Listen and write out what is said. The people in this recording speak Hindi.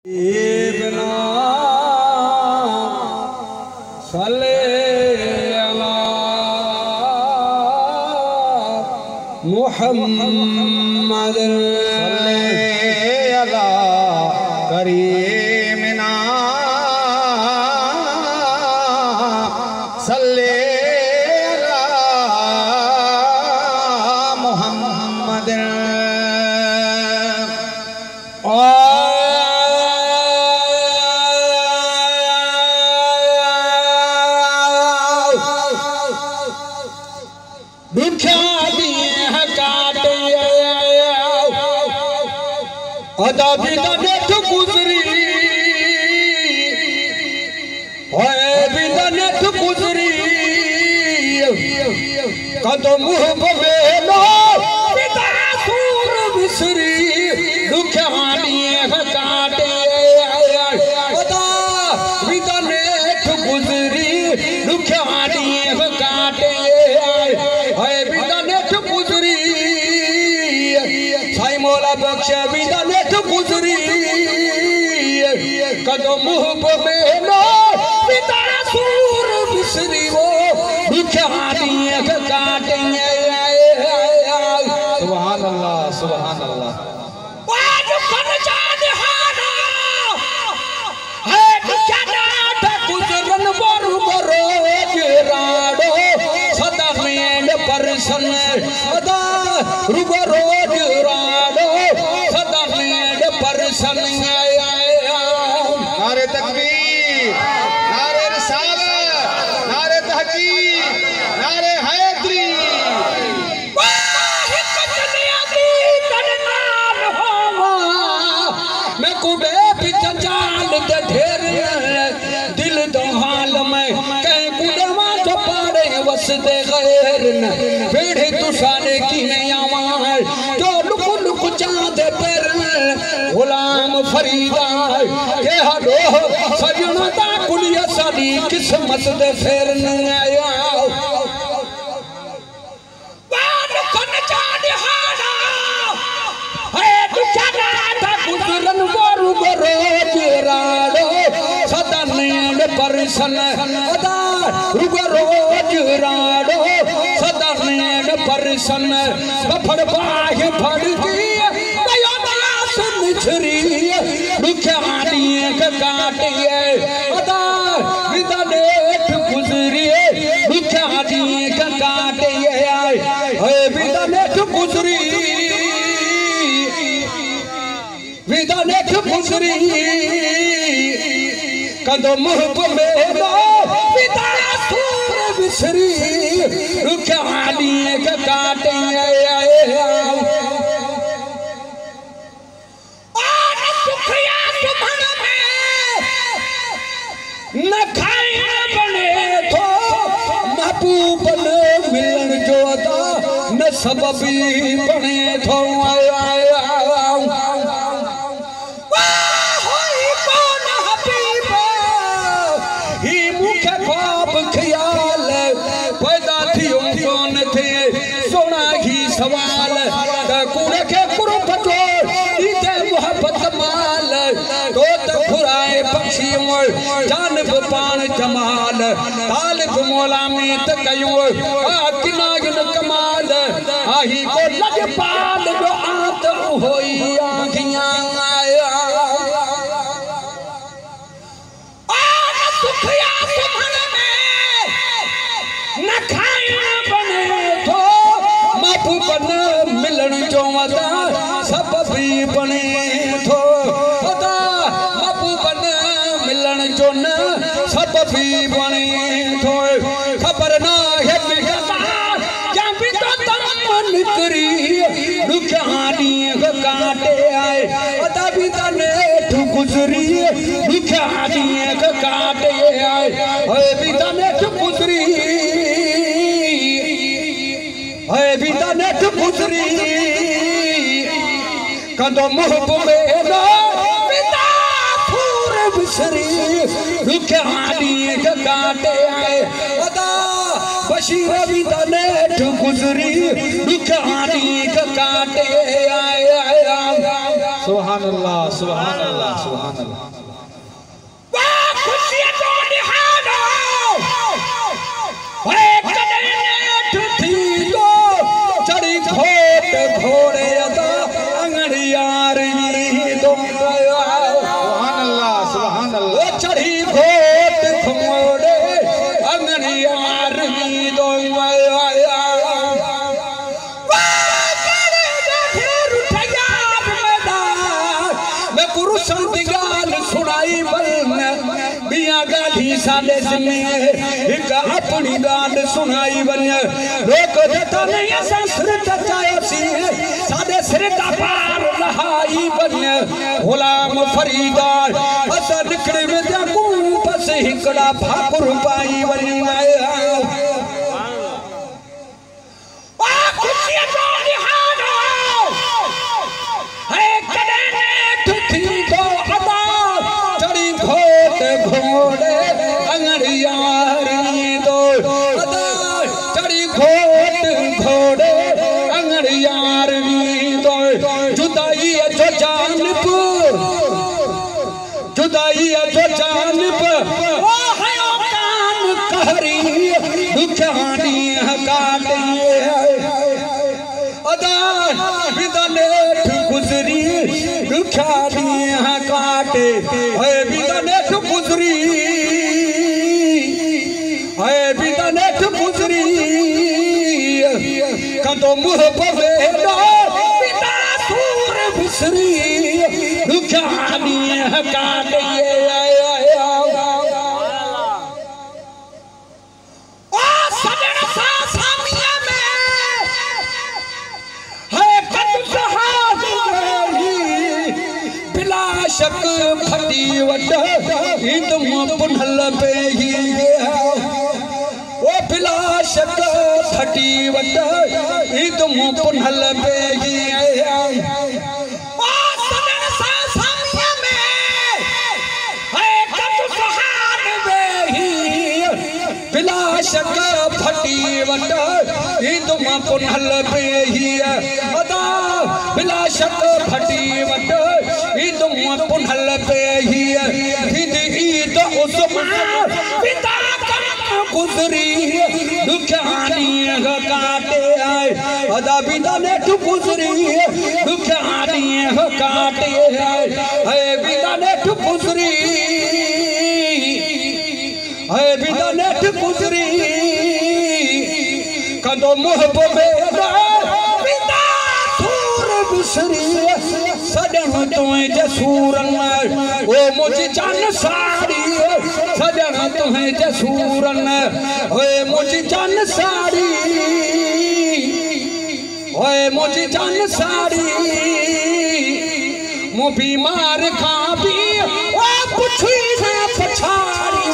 बिना सल्ले अला मुहम्मद सल्ले अला करीमना सल्ले अला मुहम्मद अदा भी नेठ गुजरी भी नेठ गुजरी कदम बेलो पिता सूर विसरी दुखियानी काटे अदा भी नेठ गुजरी दुखियानी काटे भी नेठ गुजरी साई मौला बख्श भी नेठ गुजरी कदम में लो पिता सूर बिसरी वो दुखियानी काटे सुभान अल्लाह सुभान अल्लाह आज फन चांद हाना है दुखियाना गुजरन बरु रोज राडो सदा में परसन अदा रुब रोज राडो सदा में परसन नारे तकबीर नारे रिसालत नारे तहकीक नारे हैदरी मैं कुडे बिच जान दे ढेर दिल दो हाल में कहीं कुडे मां तो पाड़े वस दे गैर न बेड़े तुसाने की नहीं आवाज जो लुक लुक चांद पर गुलाम फरीदा के हडो सजना दा कुलिया साडी किस्मत दे फेर न आया बान कन चांद हाना है दुखना दा गुजरन बोरु रोज राडो सदा नींद परसन अदा रुग रोज राडो सदा नींद परसन फड़ बाहे फड़ की छरी दुखियानी काटे अदा विदा नेठ गुजरी दुखियानी काटे विदा नेठ गुजरी विदा नेठ गुजरी कदम में लो विदा सूर बिसरी दुखियानी काटे न खाए बने थो महबूब न मिलन जो अदा न सबबी बने थो ही मुखे ख्वाब ख्याल पैदा थियो कौन थे सोना ही सवाल कूड़े के कुरुप जो इते मोहब्बत माल तो खुराए पक्षी जानब पान जमाल तालिब मौला में तकयो किनागिन कमाल आही को लग पाल जो आत होई आँखियाँ सुखिया सुमन में न खाए बने तो महबूब न मिलन जो अदा सब भी बने थो अदा महबूब न मिलन जो न सब भी बने थो खबर ना है क्या भी तो तम निकरी दुखियानी काटे आए अदा भी नेठ गुजरी दुखियानी काटे आए भी नेठ गुजरी भी नेठ गुजरी कदम में लो पिता सूर बिसरी दुखियानी काटे अदा बशीर भी नेठ गुजरी दुखियानी काटे सुभान अल्लाह सुभान अल्लाह सुभान अल्लाह। वाह खुशियां तो निहारो थी तो चढ़ी खोट घोड़े अदा अंगड़ियार दो सुभान अल्लाह सुभान अल्लाह। चढ़ी खोट घोड़े अंगड़ियार दो सुनाई बन बिया गाली साले एक अपनी गाल सुनाई बन लोग देता नहीं संस्कृत चाहसी सादे सिर का पार लहाई बन गुलाम फरीदा असा निकले में त्या बस हिकड़ा भाकुर पाई बनी घोड़े अंगड़ियार दो चढ़ी खोट घोड़े अंगड़ियार दो जुदाई जो जानब जुदाई जो जानब कहरी दुखियानी काटे अदा बिदनेठ गुजरी दुखियानी काटे बिदनेठ गुजरी है बिदनेठ गुजरी कदो मुँह पवे पिता सूर बिसरी दुखियानी काटे शक फटी वट तुम पुनल पे ही ओ बिला शक फटी वट तुम पुनल पे ही बिला शक फटी वट तुम पुनल पे ही अदा बिला शक फटी वट तुम पुनल पे ही ईद उस्मान पिता गुजरी दुखियानी काटे आए अदा बिदा ने गुजरी दुखियानी काटे आए बिदा ने गुजरी बिदा ने गुजरी कदो मुँह पे पिता सूर बिसरी सजन तुम्हें जसूरन ओ मुझे जान साड़ी सजन तुम्हें जसूरन ओए मुझे जान साड़ी ओए मुझे जान साड़ी मु बीमार खां भी ओ पुछी ना पछाड़ी